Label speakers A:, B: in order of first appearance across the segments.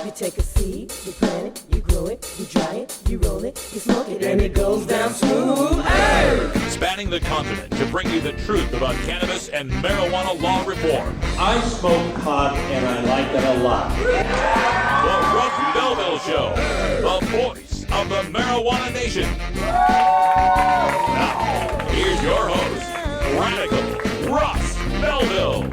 A: You take a seed, you plant it, you grow it, you dry it, you roll it, you smoke it, and it goes down smooth. Hey!
B: Spanning the continent to bring you the truth about cannabis and marijuana law reform.
C: I smoke pot and I like it a lot.
B: The Russ Belville Show, the voice of the marijuana nation. Now, here's your host, Radical Russ Belville.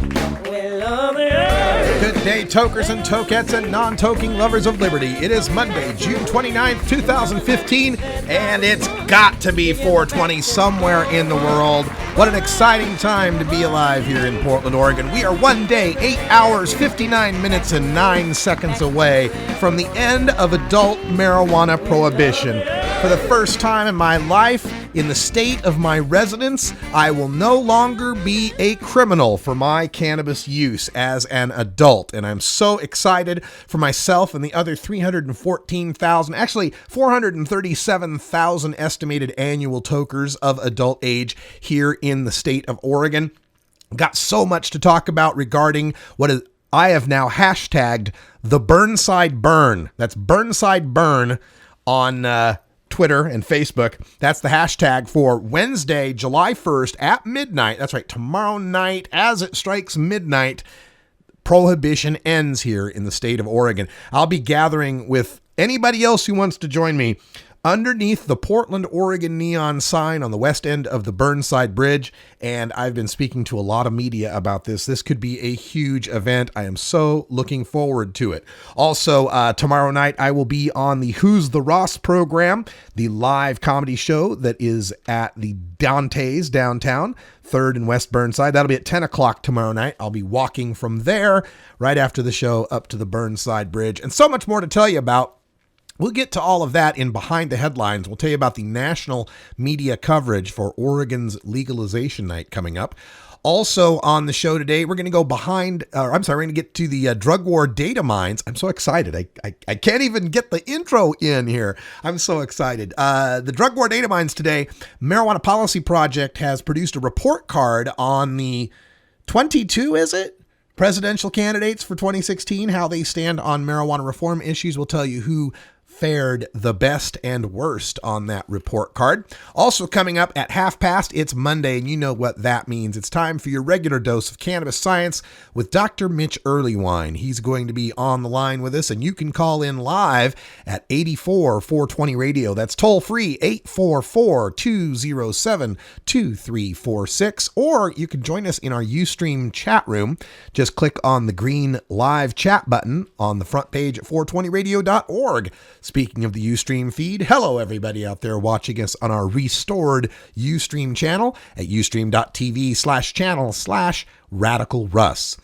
D: Good day, tokers and tokettes and non-toking lovers of liberty. It is Monday, June 29th, 2015, and it's got to be 420 somewhere in the world. What an exciting time to be alive here in Portland, Oregon. We are 1 day, 8 hours, 59 minutes, and 9 seconds away from the end of adult marijuana prohibition. For the first time in my life, in the state of my residence, I will no longer be a criminal for my cannabis use as an adult. And I'm so excited for myself and the other 314,000, actually 437,000 estimated annual tokers of adult age here in the state of Oregon. Got so much to talk about regarding what I have now hashtagged the Burnside Burn. That's Burnside Burn on Twitter and Facebook. That's the hashtag for Wednesday, July 1st at midnight. That's right, tomorrow night as it strikes midnight, prohibition ends here in the state of Oregon. I'll be gathering with anybody else who wants to join me underneath the Portland, Oregon neon sign on the west end of the Burnside Bridge, and I've been speaking to a lot of media about this. This could be a huge event. I am so looking forward to it. Also, tomorrow night, I will be on the Who's the Ross program, the live comedy show that is at the Dante's downtown, 3rd and West Burnside. That'll be at 10 o'clock tomorrow night. I'll be walking from there right after the show up to the Burnside Bridge, and so much more to tell you about. We'll get to all of that in Behind the Headlines. We'll tell you about the national media coverage for Oregon's legalization night coming up. Also on the show today, we're going to go we're going to get to the drug war data mines. I'm so excited. I can't even get the intro in here. I'm so excited. The drug war data mines today, Marijuana Policy Project has produced a report card on the 22, is it? Presidential candidates for 2016, how they stand on marijuana reform issues. We'll tell you who fared the best and worst on that report card. Also coming up at past, it's Monday, and you know what that means. It's time for your regular dose of cannabis science with Dr. Mitch Earlywine. He's going to be on the line with us, and you can call in live at 84-420 radio. That's toll free, 844-207-2346, or you can join us in our Ustream chat room. Just click on the green live chat button on the front page at 420radio.org. Speaking of the Ustream feed, hello everybody out there watching us on our restored Ustream channel at ustream.tv/channel/Radical Russ.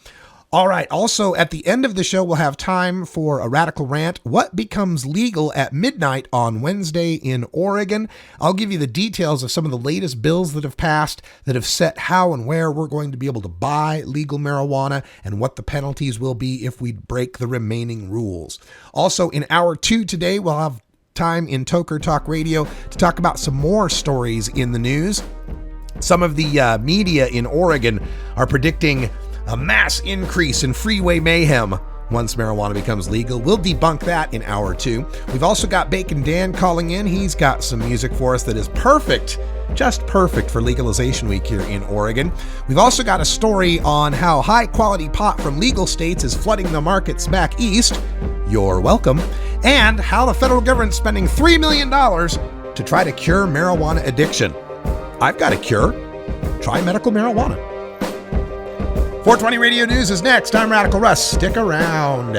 D: All right. Also, at the end of the show, we'll have time for a radical rant. What becomes legal at midnight on Wednesday in Oregon? I'll give you the details of some of the latest bills that have passed that have set how and where we're going to be able to buy legal marijuana and what the penalties will be if we break the remaining rules. Also, in hour 2 today, we'll have time in Toker Talk Radio to talk about some more stories in the news. Some of the media in Oregon are predicting a mass increase in freeway mayhem once marijuana becomes legal. We'll debunk that in hour 2. We've also got Bacon Dan calling in. He's got some music for us that is perfect, just perfect for legalization week here in Oregon. We've also got a story on how high quality pot from legal states is flooding the markets back east. You're welcome. And how the federal government's spending $3 million to try to cure marijuana addiction. I've got a cure. Try medical marijuana. 420 Radio News is next. I'm Radical Russ. Stick around.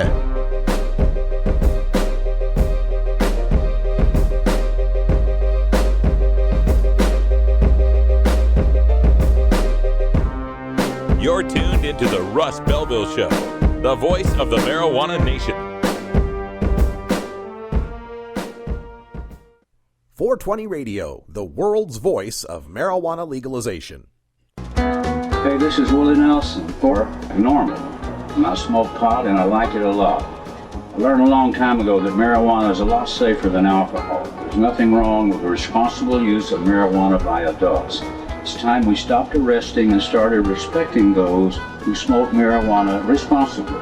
B: You're tuned into the Russ Belville Show, the voice of the marijuana nation.
D: 420 Radio, the world's voice of marijuana legalization.
E: Hey, this is Willie Nelson for Normal. And I smoke pot and I like it a lot. I learned a long time ago that marijuana is a lot safer than alcohol. There's nothing wrong with the responsible use of marijuana by adults. It's time we stopped arresting and started respecting those who smoke marijuana responsibly.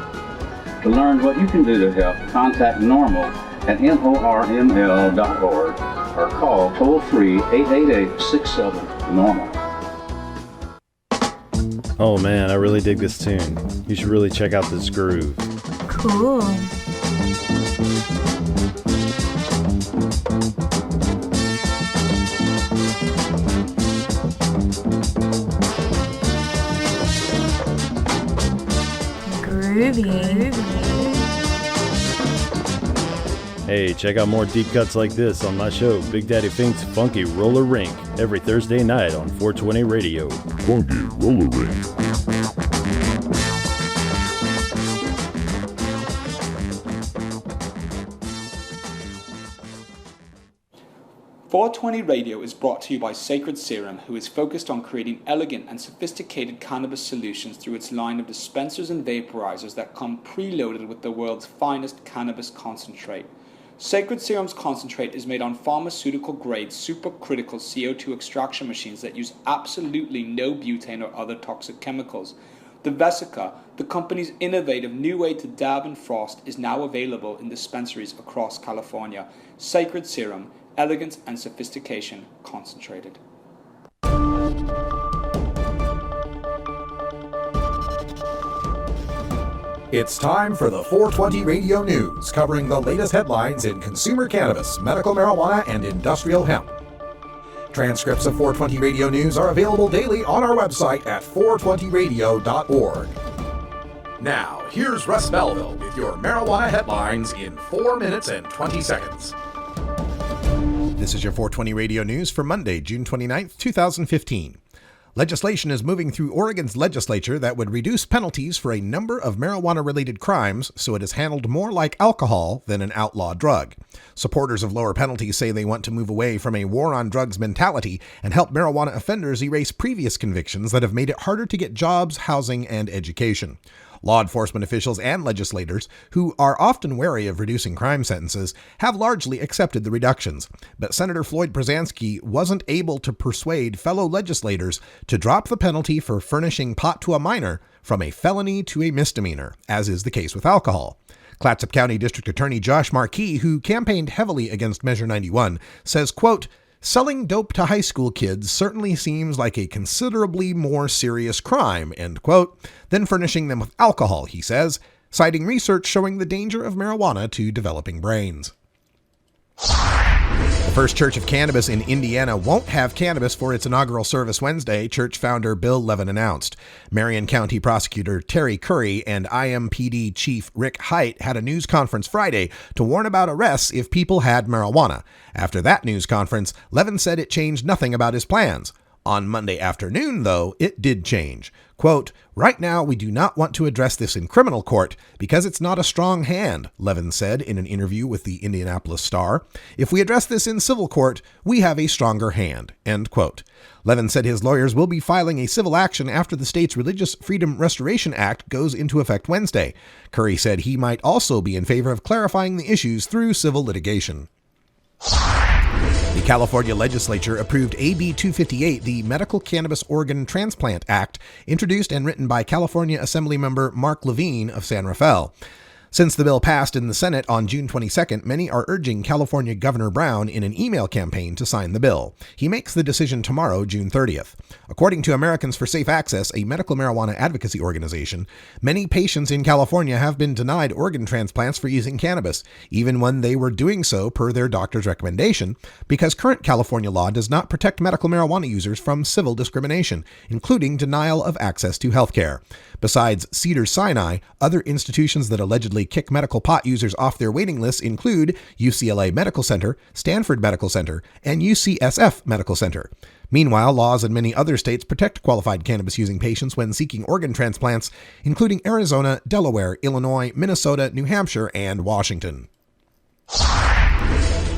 E: To learn what you can do to help, contact NORML at NORML.org or call toll-free 888-67-NORMAL.
F: Oh man, I really dig this tune. You should really check out this groove.
G: Cool. Groovy.
F: Hey, check out more deep cuts like this on my show, Big Daddy Fink's Funky Roller Rink, every Thursday night on 420 Radio.
H: Funky Roller Rink.
I: 420 Radio is brought to you by Sacred Serum, who is focused on creating elegant and sophisticated cannabis solutions through its line of dispensers and vaporizers that come preloaded with the world's finest cannabis concentrate. Sacred Serum's concentrate is made on pharmaceutical-grade supercritical CO2 extraction machines that use absolutely no butane or other toxic chemicals. The Vesica, the company's innovative new way to dab and frost, is now available in dispensaries across California. Sacred Serum, elegance and sophistication concentrated.
D: It's time for the 420 Radio News, covering the latest headlines in consumer cannabis, medical marijuana, and industrial hemp. Transcripts of 420 Radio News are available daily on our website at 420radio.org. Now, here's Russ Belville with your marijuana headlines in 4 minutes and 20 seconds. This is your 420 Radio News for Monday, June 29th, 2015. Legislation is moving through Oregon's legislature that would reduce penalties for a number of marijuana-related crimes so it is handled more like alcohol than an outlaw drug. Supporters of lower penalties say they want to move away from a war on drugs mentality and help marijuana offenders erase previous convictions that have made it harder to get jobs, housing, and education. Law enforcement officials and legislators, who are often wary of reducing crime sentences, have largely accepted the reductions. But Senator Floyd Przansky wasn't able to persuade fellow legislators to drop the penalty for furnishing pot to a minor from a felony to a misdemeanor, as is the case with alcohol. Clatsop County District Attorney Josh Markey, who campaigned heavily against Measure 91, says, quote, "Selling dope to high school kids certainly seems like a considerably more serious crime," end quote, than furnishing them with alcohol, he says, citing research showing the danger of marijuana to developing brains. The First Church of Cannabis in Indiana won't have cannabis for its inaugural service Wednesday, church founder Bill Levin announced. Marion County Prosecutor Terry Curry and IMPD Chief Rick Hite had a news conference Friday to warn about arrests if people had marijuana. After that news conference, Levin said it changed nothing about his plans. On Monday afternoon, though, it did change. Quote, "Right now, we do not want to address this in criminal court because it's not a strong hand," Levin said in an interview with the Indianapolis Star. "If we address this in civil court, we have a stronger hand," end quote. Levin said his lawyers will be filing a civil action after the state's Religious Freedom Restoration Act goes into effect Wednesday. Curry said he might also be in favor of clarifying the issues through civil litigation. The California legislature approved AB 258, the Medical Cannabis Organ Transplant Act, introduced and written by California Assemblymember Mark Levine of San Rafael. Since the bill passed in the Senate on June 22nd, many are urging California Governor Brown in an email campaign to sign the bill. He makes the decision tomorrow, June 30th. According to Americans for Safe Access, a medical marijuana advocacy organization, many patients in California have been denied organ transplants for using cannabis, even when they were doing so per their doctor's recommendation, because current California law does not protect medical marijuana users from civil discrimination, including denial of access to health care. Besides Cedars-Sinai, other institutions that allegedly kick medical pot users off their waiting lists include UCLA Medical Center, Stanford Medical Center, and UCSF Medical Center. Meanwhile, laws in many other states protect qualified cannabis-using patients when seeking organ transplants, including Arizona, Delaware, Illinois, Minnesota, New Hampshire, and Washington.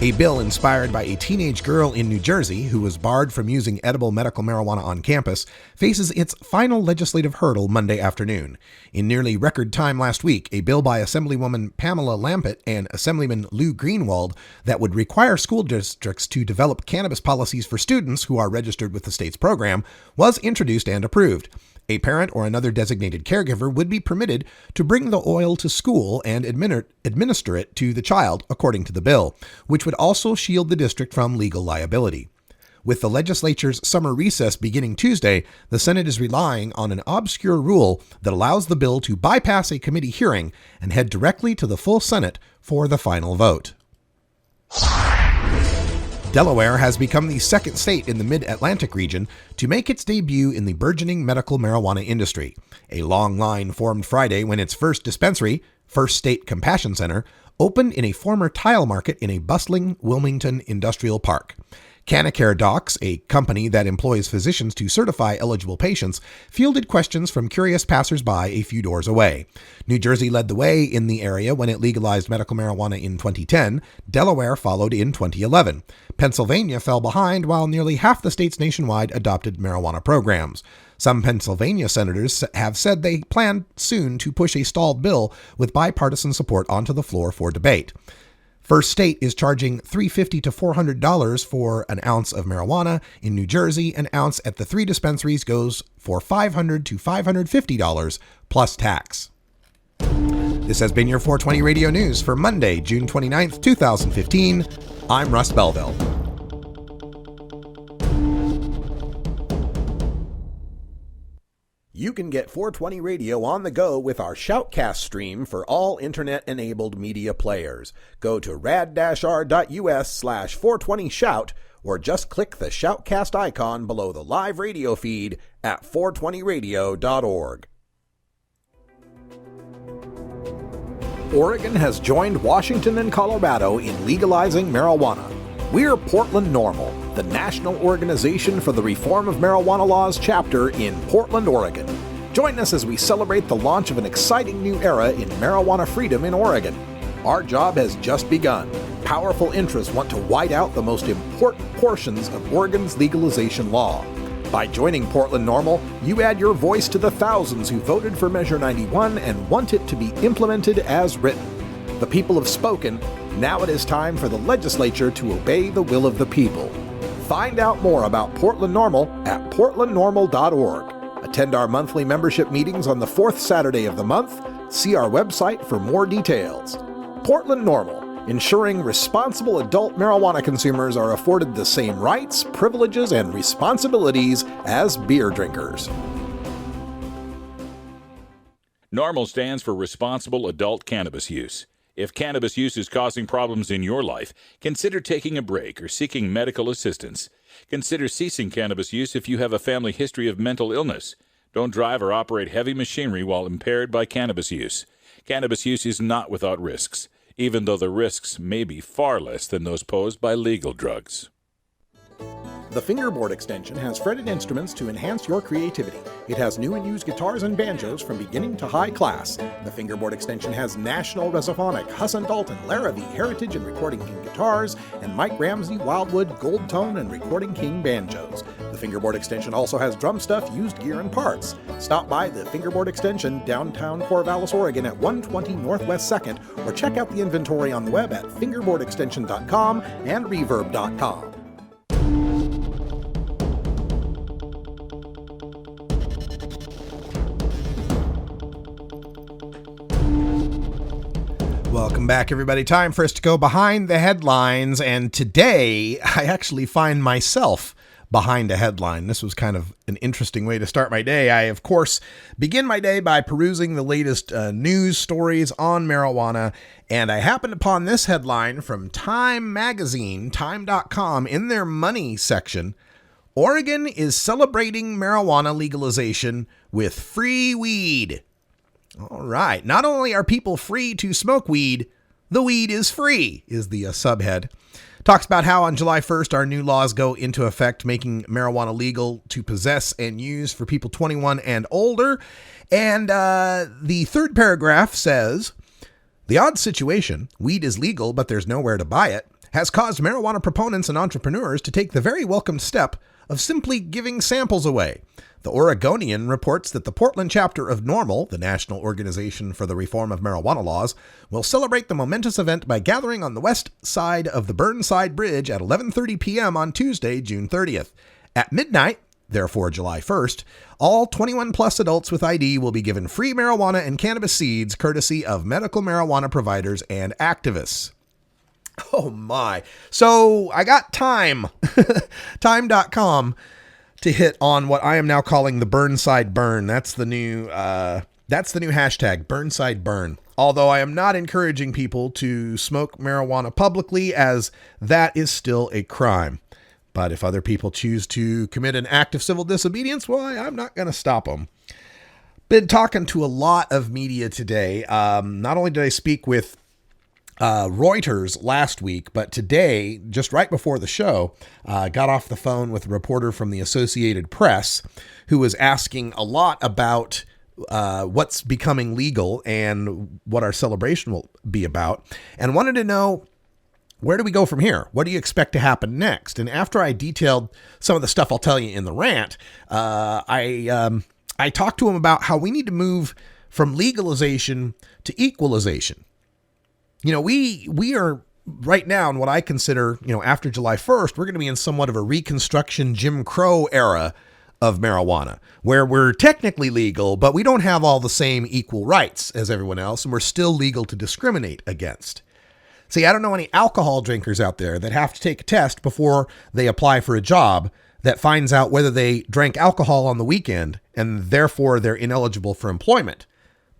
D: A bill inspired by a teenage girl in New Jersey who was barred from using edible medical marijuana on campus faces its final legislative hurdle Monday afternoon. In nearly record time last week, a bill by Assemblywoman Pamela Lampett and Assemblyman Lou Greenwald that would require school districts to develop cannabis policies for students who are registered with the state's program was introduced and approved. A parent or another designated caregiver would be permitted to bring the oil to school and administer it to the child, according to the bill, which would also shield the district from legal liability. With the legislature's summer recess beginning Tuesday, the Senate is relying on an obscure rule that allows the bill to bypass a committee hearing and head directly to the full Senate for the final vote. Delaware has become the second state in the Mid-Atlantic region to make its debut in the burgeoning medical marijuana industry. A long line formed Friday when its first dispensary, First State Compassion Center, opened in a former tile market in a bustling Wilmington industrial park. Canacare Docs, a company that employs physicians to certify eligible patients, fielded questions from curious passersby a few doors away. New Jersey led the way in the area when it legalized medical marijuana in 2010. Delaware followed in 2011. Pennsylvania fell behind while nearly half the states nationwide adopted marijuana programs. Some Pennsylvania senators have said they plan soon to push a stalled bill with bipartisan support onto the floor for debate. First State is charging $350 to $400 for an ounce of marijuana. In New Jersey, an ounce at the three dispensaries goes for $500 to $550 plus tax. This has been your 420 Radio News for Monday, June 29th, 2015. I'm Russ Belville. You can get 420 Radio on the go with our Shoutcast stream for all internet-enabled media players. Go to rad-r.us/420shout or just click the Shoutcast icon below the live radio feed at 420radio.org. Oregon has joined Washington and Colorado in legalizing marijuana. We're Portland NORML, the National Organization for the Reform of Marijuana Laws chapter in Portland, Oregon. Join us as we celebrate the launch of an exciting new era in marijuana freedom in Oregon. Our job has just begun. Powerful interests want to white out the most important portions of Oregon's legalization law. By joining Portland NORML, you add your voice to the thousands who voted for Measure 91 and want it to be implemented as written. The people have spoken. Now it is time for the legislature to obey the will of the people. Find out more about Portland NORML at portlandnormal.org. Attend our monthly membership meetings on the fourth Saturday of the month. See our website for more details. Portland NORML, ensuring responsible adult marijuana consumers are afforded the same rights, privileges, and responsibilities as beer drinkers.
B: NORML stands for Responsible Adult Cannabis Use. If cannabis use is causing problems in your life, consider taking a break or seeking medical assistance. Consider ceasing cannabis use if you have a family history of mental illness. Don't drive or operate heavy machinery while impaired by cannabis use. Cannabis use is not without risks, even though the risks may be far less than those posed by legal drugs.
D: The Fingerboard Extension has fretted instruments to enhance your creativity. It has new and used guitars and banjos from beginning to high class. The Fingerboard Extension has National Resophonic, Husson Dalton, Larrabee, Heritage and Recording King guitars, and Mike Ramsey, Wildwood, Gold Tone, and Recording King banjos. The Fingerboard Extension also has drum stuff, used gear, and parts. Stop by the Fingerboard Extension, downtown Corvallis, Oregon at 120 Northwest 2nd, or check out the inventory on the web at fingerboardextension.com and reverb.com. Welcome back, everybody. Time for us to go behind the headlines, and today I actually find myself behind a headline. This was kind of an interesting way to start my day. I, of course, begin my day by perusing the latest news stories on marijuana, and I happened upon this headline from Time Magazine, time.com, in their money section. Oregon is celebrating marijuana legalization with free weed. All right. Not only are people free to smoke weed, the weed is free, is the subhead. Talks about how on July 1st, our new laws go into effect, making marijuana legal to possess and use for people 21 and older. And the third paragraph says, the odd situation, weed is legal, but there's nowhere to buy it, has caused marijuana proponents and entrepreneurs to take the very welcome step of simply giving samples away. The Oregonian reports that the Portland chapter of NORML, the National Organization for the Reform of Marijuana Laws, will celebrate the momentous event by gathering on the west side of the Burnside Bridge at 11:30 p.m. on Tuesday, June 30th. At midnight, therefore July 1st, all 21-plus adults with ID will be given free marijuana and cannabis seeds courtesy of medical marijuana providers and activists. Oh my. So I got time, time.com, to hit on what I am now calling the Burnside Burn. That's the new hashtag, Burnside Burn. Although I am not encouraging people to smoke marijuana publicly, as that is still a crime. But if other people choose to commit an act of civil disobedience, well, I'm not going to stop them. Been talking to a lot of media today. Not only did I speak with Reuters last week, but today, just right before the show, got off the phone with a reporter from the Associated Press who was asking a lot about what's becoming legal and what our celebration will be about, and wanted to know, where do we go from here? What do you expect to happen next? And after I detailed some of the stuff I'll tell you in the rant, I talked to him about how we need to move from legalization to equalization. You know, we are right now in what I consider, after July 1st, we're going to be in somewhat of a Reconstruction Jim Crow era of marijuana, where we're technically legal, but we don't have all the same equal rights as everyone else, and we're still legal to discriminate against. See, I don't know any alcohol drinkers out there that have to take a test before they apply for a job that finds out whether they drank alcohol on the weekend, and therefore they're ineligible for employment.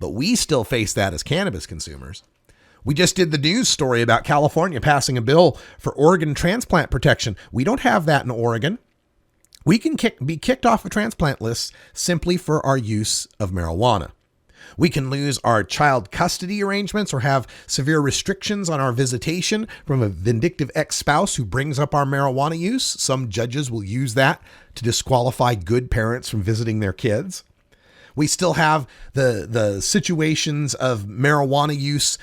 D: But we still face that as cannabis consumers. We just did the news story about California passing a bill for organ transplant protection. We don't have that in Oregon. We can be kicked off of transplant lists simply for our use of marijuana. We can lose our child custody arrangements or have severe restrictions on our visitation from a vindictive ex-spouse who brings up our marijuana use. Some judges will use that to disqualify good parents from visiting their kids. We still have the situations of marijuana use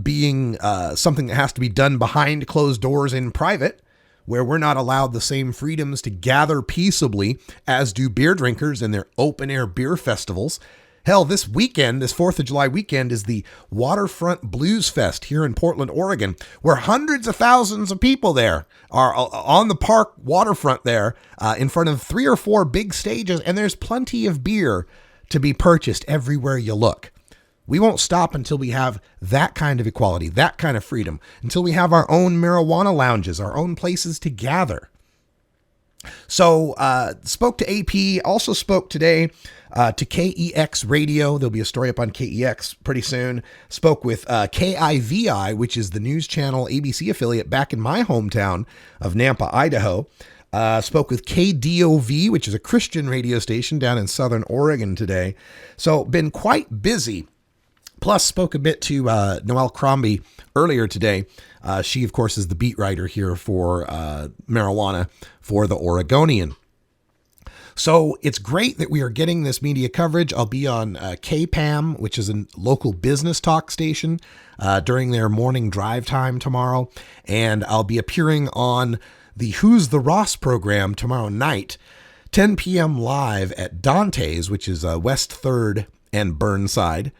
D: being something that has to be done behind closed doors in private, where we're not allowed the same freedoms to gather peaceably as do beer drinkers in their open-air beer festivals. Hell, this weekend, this 4th of July weekend, is the Waterfront Blues Fest here in Portland, Oregon, where hundreds of thousands of people there are on the park waterfront there in front of 3 or 4 big stages, and there's plenty of beer to be purchased everywhere you look. We won't stop until we have that kind of equality, that kind of freedom, until we have our own marijuana lounges, our own places to gather. So spoke to AP, also spoke today to KEX Radio. There'll be a story up on KEX pretty soon. Spoke with KIVI, which is the news channel ABC affiliate back in my hometown of Nampa, Idaho. Spoke with KDOV, which is a Christian radio station down in Southern Oregon today. So been quite busy. Plus spoke a bit to Noelle Crombie earlier today. She, of course, is the beat writer here for marijuana for the Oregonian. So it's great that we are getting this media coverage. I'll be on KPAM, which is a local business talk station, during their morning drive time tomorrow. And I'll be appearing on the Who's the Ross program tomorrow night, 10 p.m. live at Dante's, which is West 3rd and Burnside.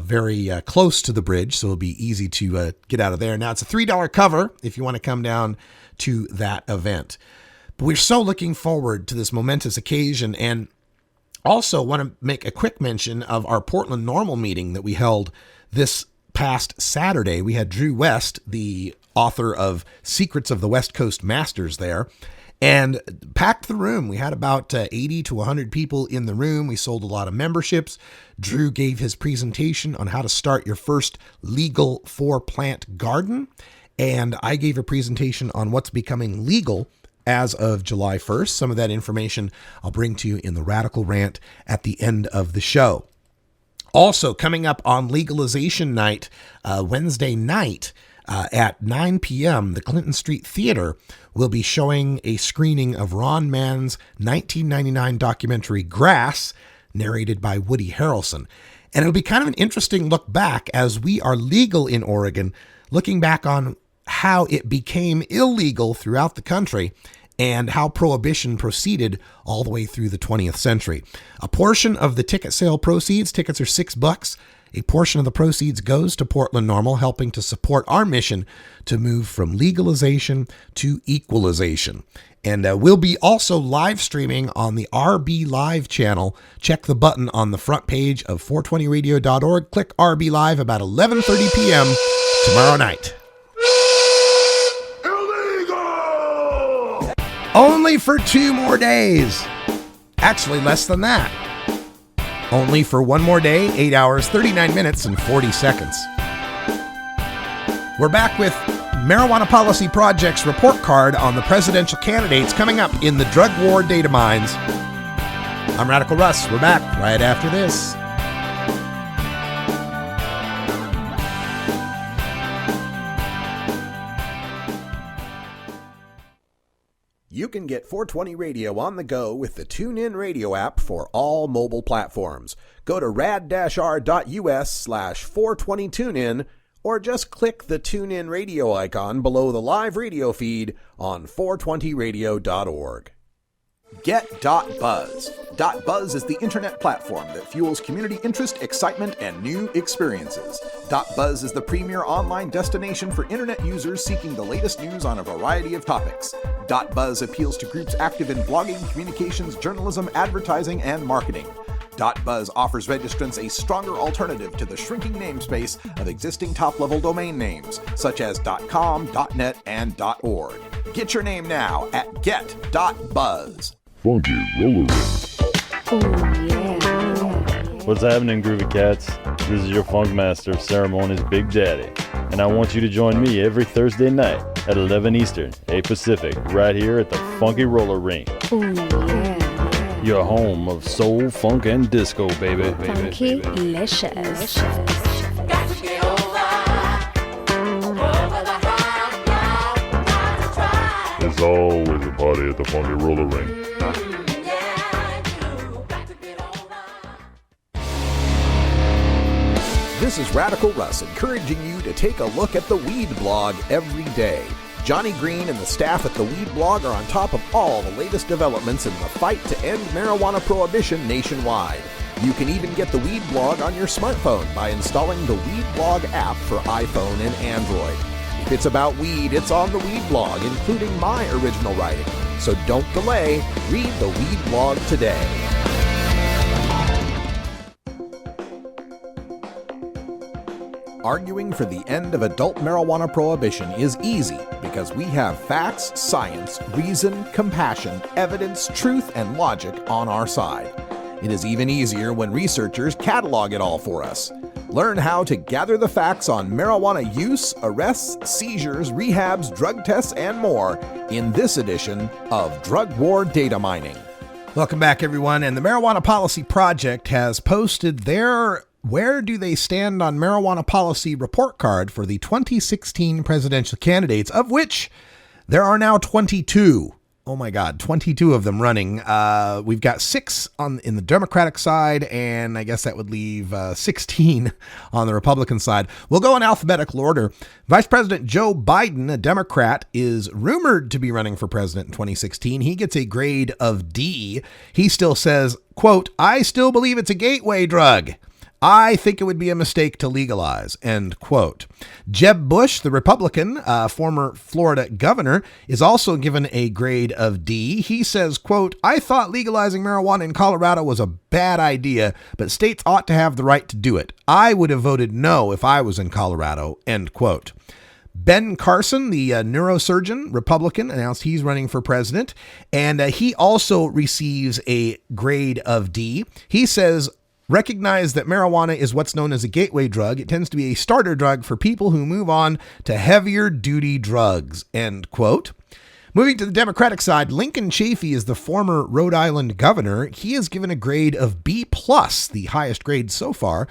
D: Very close to the bridge, so it'll be easy to get out of there. Now, it's a $3 cover if you want to come down to that event. But we're so looking forward to this momentous occasion, and also want to make a quick mention of our Portland NORML meeting that we held this past Saturday. We had Drew West, the author of Secrets of the West Coast Masters, there, and packed the room. We had about 80 to 100 people in the room. We sold a lot of memberships. Drew gave his presentation on how to start your first legal 4-plant garden. And I gave a presentation on what's becoming legal as of July 1st. Some of that information I'll bring to you in the Radical Rant at the end of the show. Also, coming up on legalization night, Wednesday night, at 9 p.m., the Clinton Street Theater will be showing a screening of Ron Mann's 1999 documentary Grass, narrated by Woody Harrelson. And it'll be kind of an interesting look back as we are legal in Oregon, looking back on how it became illegal throughout the country and how prohibition proceeded all the way through the 20th century. A portion of the ticket sale proceeds, tickets are $6. A portion of the proceeds goes to Portland Normal, helping to support our mission to move from legalization to equalization. And we'll be also live streaming on the RB Live channel. Check the button on the front page of 420radio.org. Click RB Live about 11:30 p.m. tomorrow night. Illegal! Only for 2 more days. Actually, less than that. Only for 1 more day, 8 hours, 39 minutes, and 40 seconds. We're back with Marijuana Policy Project's report card on the presidential candidates coming up in the drug war data mines. I'm Radical Russ. We're back right after this. You can get 420 Radio on the go with the TuneIn Radio app for all mobile platforms. Go to rad-r.us/420tunein or just click the TuneIn Radio icon below the live radio feed on 420radio.org. Get.Buzz. .Buzz is the internet platform that fuels community interest, excitement, and new experiences. .Buzz is the premier online destination for internet users seeking the latest news on a variety of topics. .Buzz appeals to groups active in blogging, communications, journalism, advertising, and marketing. .Buzz offers registrants a stronger alternative to the shrinking namespace of existing top-level domain names, such as .com, .net, and .org. Get your name now at get.buzz.
H: Funky Roller Ring.
A: Oh, yeah.
F: What's happening, Groovy Cats? This is your Funk Master of Ceremonies, Big Daddy, and I want you to join me every Thursday night at 11 Eastern, 8 Pacific, right here at the Funky Roller Ring.
A: Oh, yeah.
F: Your home of soul, funk, and disco, baby.
A: Funky-licious.
H: There's always a party at the Funky Roller Ring.
D: This is Radical Russ encouraging you to take a look at the Weed Blog every day. Johnny Green and the staff at the Weed Blog are on top of all the latest developments in the fight to end marijuana prohibition nationwide. You can even get the Weed Blog on your smartphone by installing the Weed Blog app for iPhone and Android. If it's about weed, it's on the Weed Blog, including my original writing. So don't delay, read the Weed Blog today. Arguing for the end of adult marijuana prohibition is easy because we have facts, science, reason, compassion, evidence, truth, and logic on our side. It is even easier when researchers catalog it all for us. Learn how to gather the facts on marijuana use, arrests, seizures, rehabs, drug tests, and more in this edition of Drug War Data Mining. Welcome back, everyone. And the Marijuana Policy Project has posted their Where Do They Stand on Marijuana Policy report card for the 2016 presidential candidates, of which there are now 22. Oh my God, 22 of them running. We've got 6 in the Democratic side, and I guess that would leave 16 on the Republican side. We'll go in alphabetical order. Vice President Joe Biden, a Democrat, is rumored to be running for president in 2016. He gets a grade of D. He still says, quote, "I still believe it's a gateway drug. I think it would be a mistake to legalize," end quote. Jeb Bush, the Republican, former Florida governor, is also given a grade of D. He says, quote, "I thought legalizing marijuana in Colorado was a bad idea, but states ought to have the right to do it. I would have voted no if I was in Colorado," end quote. Ben Carson, the neurosurgeon, Republican, announced he's running for president, and he also receives a grade of D. He says, "Recognize that marijuana is what's known as a gateway drug. It tends to be a starter drug for people who move on to heavier duty drugs," end quote. Moving to the Democratic side, Lincoln Chafee is the former Rhode Island governor. He is given a grade of B+, the highest grade so far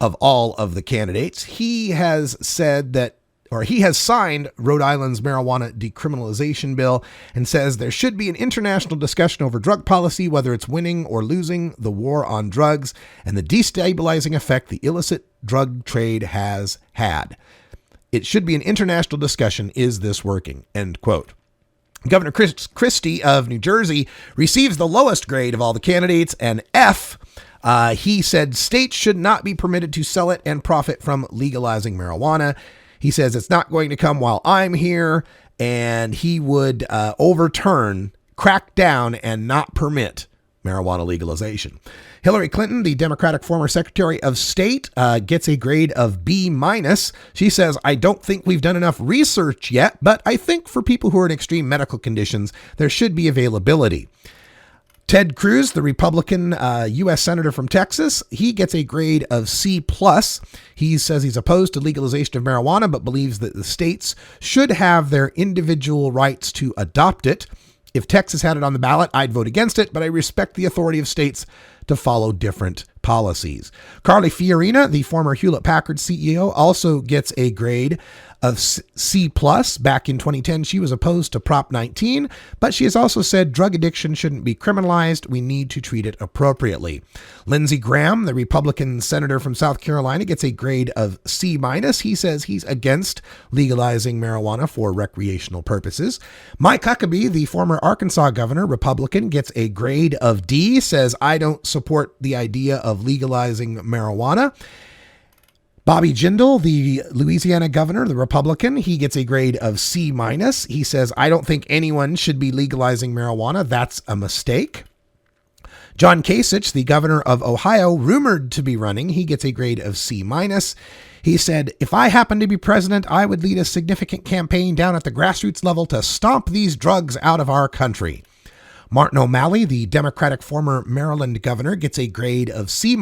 D: of all of the candidates. He has said that he has signed Rhode Island's marijuana decriminalization bill and says there should be an international discussion over drug policy, whether it's winning or losing the war on drugs and the destabilizing effect the illicit drug trade has had. It should be an international discussion. Is this working? End quote. Governor Christie of New Jersey receives the lowest grade of all the candidates, an F. He said states should not be permitted to sell it and profit from legalizing marijuana. He says it's not going to come while I'm here, and he would crack down and not permit marijuana legalization. Hillary Clinton, the Democratic former Secretary of State, gets a grade of B-. She says, I don't think we've done enough research yet, but I think for people who are in extreme medical conditions, there should be availability. Ted Cruz, the Republican U.S. Senator from Texas, he gets a grade of C+. He says he's opposed to legalization of marijuana, but believes that the states should have their individual rights to adopt it. If Texas had it on the ballot, I'd vote against it, but I respect the authority of states to follow different policies. Carly Fiorina, the former Hewlett-Packard CEO, also gets a grade of C+. Back in 2010, she was opposed to Prop 19, but she has also said drug addiction shouldn't be criminalized. We need to treat it appropriately. Lindsey Graham, the Republican senator from South Carolina, gets a grade of C-. He says he's against legalizing marijuana for recreational purposes. Mike Huckabee, the former Arkansas governor, Republican, gets a grade of D, says I don't support the idea of legalizing marijuana. Bobby Jindal, the Louisiana governor, the Republican, he gets a grade of C-. He says, I don't think anyone should be legalizing marijuana. That's a mistake. John Kasich, the governor of Ohio, rumored to be running, he gets a grade of C-. He said, if I happen to be president, I would lead a significant campaign down at the grassroots level to stomp these drugs out of our country. Martin O'Malley, the Democratic former Maryland governor, gets a grade of C-.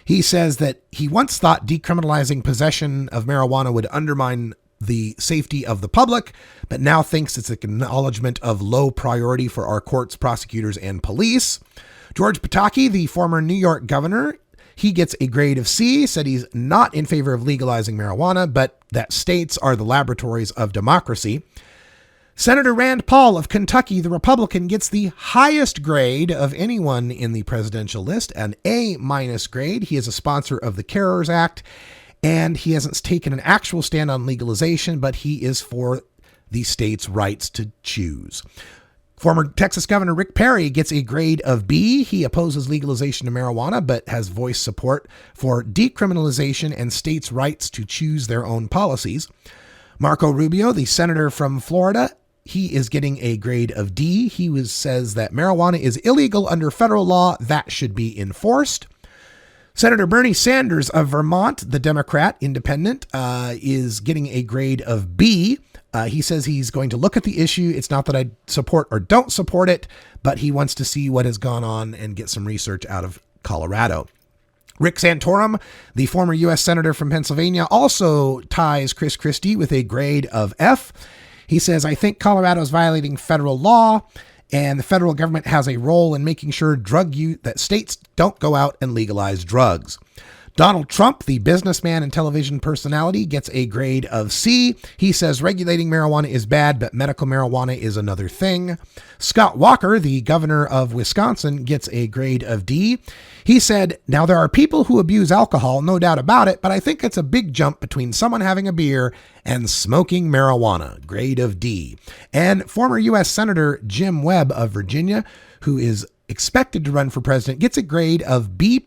D: He says that he once thought decriminalizing possession of marijuana would undermine the safety of the public, but now thinks it's an acknowledgement of low priority for our courts, prosecutors, and police. George Pataki, the former New York governor, he gets a grade of C, said he's not in favor of legalizing marijuana, but that states are the laboratories of democracy. Senator Rand Paul of Kentucky, the Republican, gets the highest grade of anyone in the presidential list, an A- grade. He is a sponsor of the CARES Act, and he hasn't taken an actual stand on legalization, but he is for the state's rights to choose. Former Texas Governor Rick Perry gets a grade of B. He opposes legalization of marijuana, but has voiced support for decriminalization and states' rights to choose their own policies. Marco Rubio, the senator from Florida, he is getting a grade of D. He says that marijuana is illegal under federal law. That should be enforced. Senator Bernie Sanders of Vermont, the Democrat independent, is getting a grade of B. He says he's going to look at the issue. It's not that I support or don't support it, but he wants to see what has gone on and get some research out of Colorado. Rick Santorum, the former U.S. Senator from Pennsylvania, also ties Chris Christie with a grade of F. He says, I think Colorado is violating federal law, and the federal government has a role in making sure that states don't go out and legalize drugs. Donald Trump, the businessman and television personality, gets a grade of C. He says regulating marijuana is bad, but medical marijuana is another thing. Scott Walker, the governor of Wisconsin, gets a grade of D. He said, now there are people who abuse alcohol, no doubt about it, but I think it's a big jump between someone having a beer and smoking marijuana. Grade of D. And former U.S. Senator Jim Webb of Virginia, who is expected to run for president, gets a grade of B+.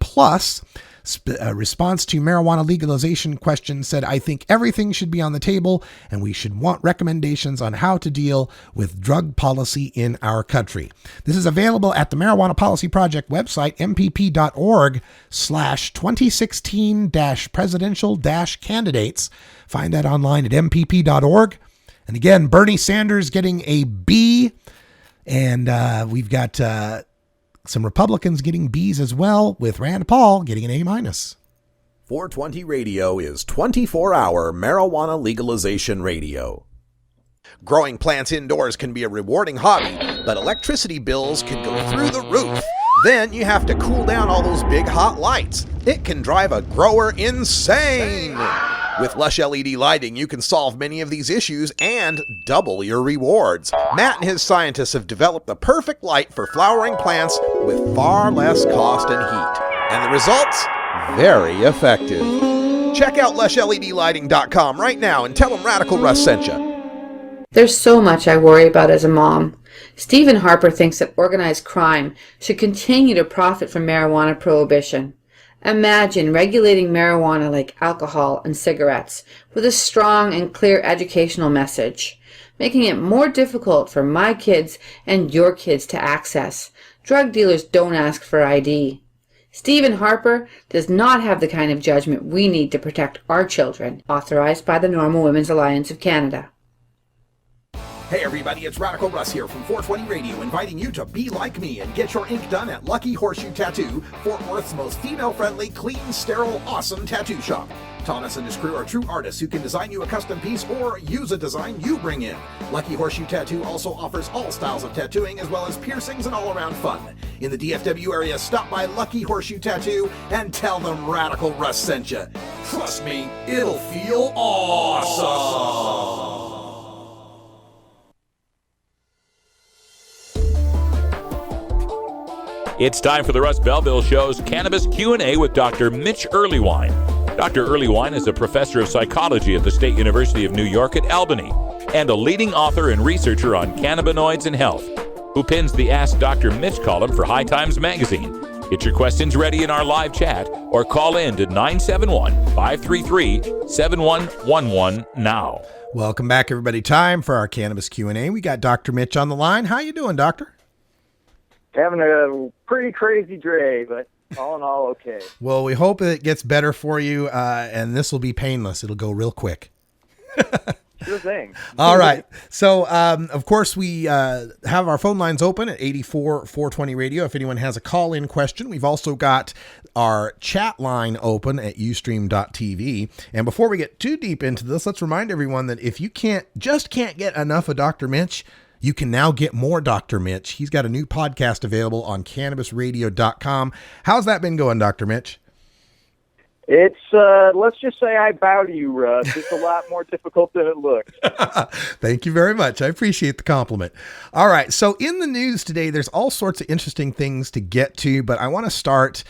D: A response to marijuana legalization question said, I think everything should be on the table and we should want recommendations on how to deal with drug policy in our country. This is available at the Marijuana Policy Project website, mpp.org/2016-presidential-candidates. Find that online at mpp.org. And again, Bernie Sanders getting a B, and we've got some Republicans getting B's as well, with Rand Paul getting an A-.
G: 420 Radio is 24-hour marijuana legalization radio.
D: Growing plants indoors can be a rewarding hobby, but electricity bills can go through the roof. Then you have to cool down all those big hot lights. It can drive a grower insane. With Lush LED lighting, you can solve many of these issues and double your rewards. Matt and his scientists have developed the perfect light for flowering plants with far less cost and heat. And the results? Very effective.
G: Check out lushledlighting.com right now and tell them Radical Russ sent you.
J: There's so much I worry about as a mom. Stephen Harper thinks that organized crime should continue to profit from marijuana prohibition. Imagine regulating marijuana like alcohol and cigarettes with a strong and clear educational message, making it more difficult for my kids and your kids to access. Drug dealers don't ask for ID. Stephen Harper does not have the kind of judgment we need to protect our children, authorized by the Normal Women's Alliance of Canada.
G: Hey everybody, it's Radical Russ here from 420 Radio, inviting you to be like me and get your ink done at Lucky Horseshoe Tattoo, Fort Worth's most female-friendly, clean, sterile, awesome tattoo shop. Thomas and his crew are true artists who can design you a custom piece or use a design you bring in. Lucky Horseshoe Tattoo also offers all styles of tattooing as well as piercings and all-around fun. In the DFW area, stop by Lucky Horseshoe Tattoo and tell them Radical Russ sent you. Trust me, it'll feel awesome.
B: It's time for the Russ Belville Show's Cannabis Q&A with Dr. Mitch Earlywine. Dr. Earlywine is a professor of psychology at the State University of New York at Albany and a leading author and researcher on cannabinoids and health, who pins the Ask Dr. Mitch column for High Times magazine. Get your questions ready in our live chat or call in to 971-533-7111 now.
D: Welcome back, everybody. Time for our Cannabis Q&A. We got Dr. Mitch on the line. How you doing, Doctor?
K: Having a pretty crazy day, but all in all, okay.
D: Well, we hope it gets better for you, and this will be painless. It'll go real quick.
K: Sure thing.
D: All right. So, of course, we have our phone lines open at 84-420 Radio if anyone has a call-in question. We've also got our chat line open at ustream.tv. And before we get too deep into this, let's remind everyone that if you can't get enough of Dr. Mitch, you can now get more Dr. Mitch. He's got a new podcast available on cannabisradio.com. How's that been going, Dr. Mitch?
K: It's, let's just say I bow to you, Russ. It's a lot more difficult than it looks.
D: Thank you very much. I appreciate the compliment. All right. So in the news today, there's all sorts of interesting things to get to, but I want to start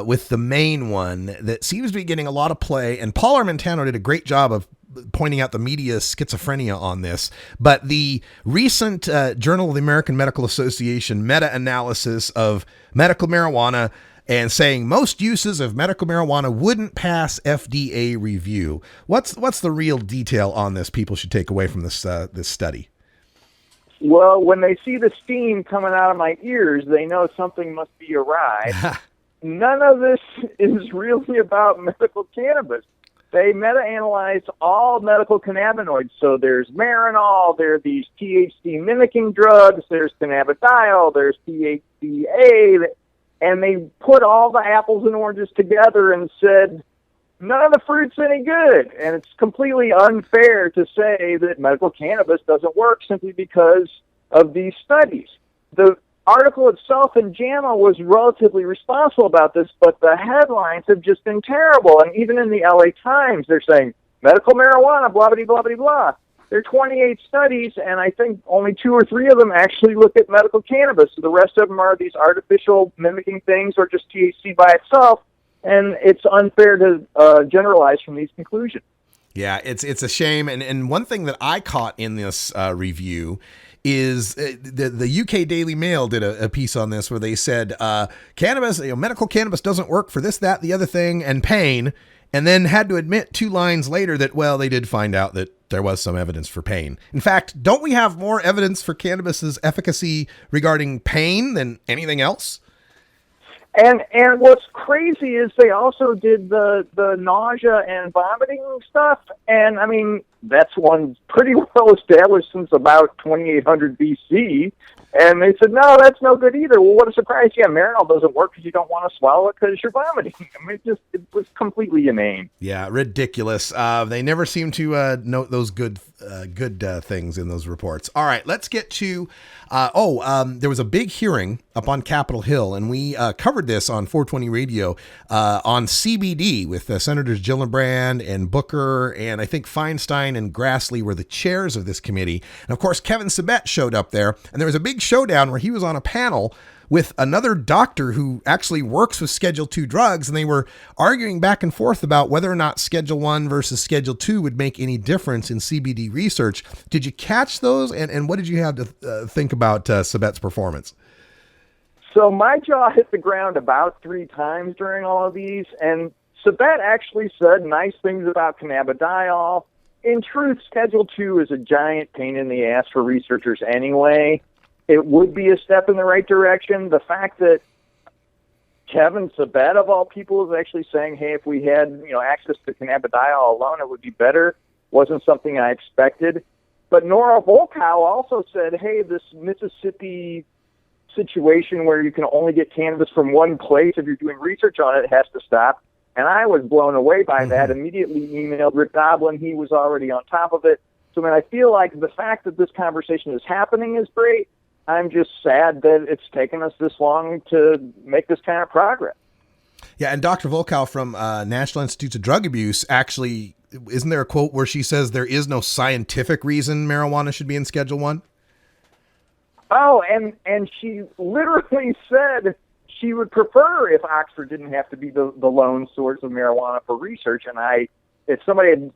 D: with the main one that seems to be getting a lot of play. And Paul Armentano did a great job of pointing out the media's schizophrenia on this, but the recent Journal of the American Medical Association meta-analysis of medical marijuana and saying most uses of medical marijuana wouldn't pass FDA review. What's the real detail on this people should take away from this this study?
K: Well, when they see the steam coming out of my ears, they know something must be awry. None of this is really about medical cannabis. They meta-analyzed all medical cannabinoids. So there's Marinol, there are these THC mimicking drugs, there's cannabidiol, there's THCA, and they put all the apples and oranges together and said, none of the fruit's any good. And it's completely unfair to say that medical cannabis doesn't work simply because of these studies. The article itself in JAMA was relatively responsible about this, but the headlines have just been terrible. And even in the LA Times, they're saying, medical marijuana, blah, blah, blah, blah, blah. There are 28 studies, and I think only 2 or 3 of them actually look at medical cannabis. So the rest of them are these artificial mimicking things or just THC by itself, and it's unfair to generalize from these conclusions.
D: Yeah, it's a shame. And one thing that I caught in this review is the UK Daily Mail did a piece on this where they said cannabis, medical cannabis doesn't work for this, that, the other thing, and pain, and then had to admit 2 lines later that, well, they did find out that there was some evidence for pain. In fact, don't we have more evidence for cannabis's efficacy regarding pain than anything else?
K: And what's crazy is they also did the nausea and vomiting stuff, and I mean that's one pretty well established since about 2800 BC. And they said, no, that's no good either. Well, what a surprise! Yeah, Marinol doesn't work because you don't want to swallow it because you're vomiting. I mean, it was completely inane.
D: Yeah, ridiculous. They never seem to note those good things in those reports. All right, let's get to. There was a big hearing up on Capitol Hill, and we covered this on 420 Radio on CBD with Senators Gillibrand and Booker and I think Feinstein Devine and Grassley were the chairs of this committee. And of course, Kevin Sabet showed up there, and there was a big showdown where he was on a panel with another doctor who actually works with Schedule 2 drugs, and they were arguing back and forth about whether or not Schedule 1 versus Schedule 2 would make any difference in CBD research. Did you catch those, and what did you have to think about Sabet's performance?
K: So my jaw hit the ground about 3 times during all of these, and Sabet actually said nice things about cannabidiol. In truth, Schedule 2 is a giant pain in the ass for researchers anyway. It would be a step in the right direction. The fact that Kevin Sabet, of all people, is actually saying, hey, if we had access to cannabidiol alone, it would be better, wasn't something I expected. But Nora Volkow also said, hey, this Mississippi situation where you can only get cannabis from one place if you're doing research on it has to stop. And I was blown away by that, immediately emailed Rick Doblin. He was already on top of it. So, I feel like the fact that this conversation is happening is great. I'm just sad that it's taken us this long to make this kind of progress.
D: Yeah, and Dr. Volkow from National Institutes of Drug Abuse actually, isn't there a quote where she says there is no scientific reason marijuana should be in Schedule 1?
K: Oh, and she literally said she would prefer if Oxford didn't have to be the lone source of marijuana for research. And if somebody had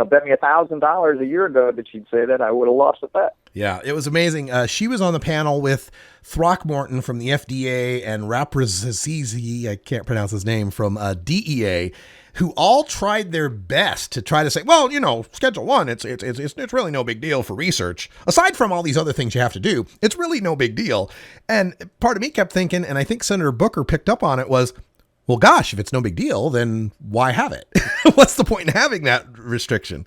K: bet me $1,000 a year ago that she'd say that, I would have lost a bet.
D: Yeah, it was amazing. She was on the panel with Throckmorton from the FDA and Raprazizi, I can't pronounce his name, from DEA, who all tried their best to try to say, well, Schedule 1, it's really no big deal for research. Aside from all these other things you have to do, it's really no big deal. And part of me kept thinking, and I think Senator Booker picked up on it, was, well, gosh, if it's no big deal, then why have it? What's the point in having that restriction?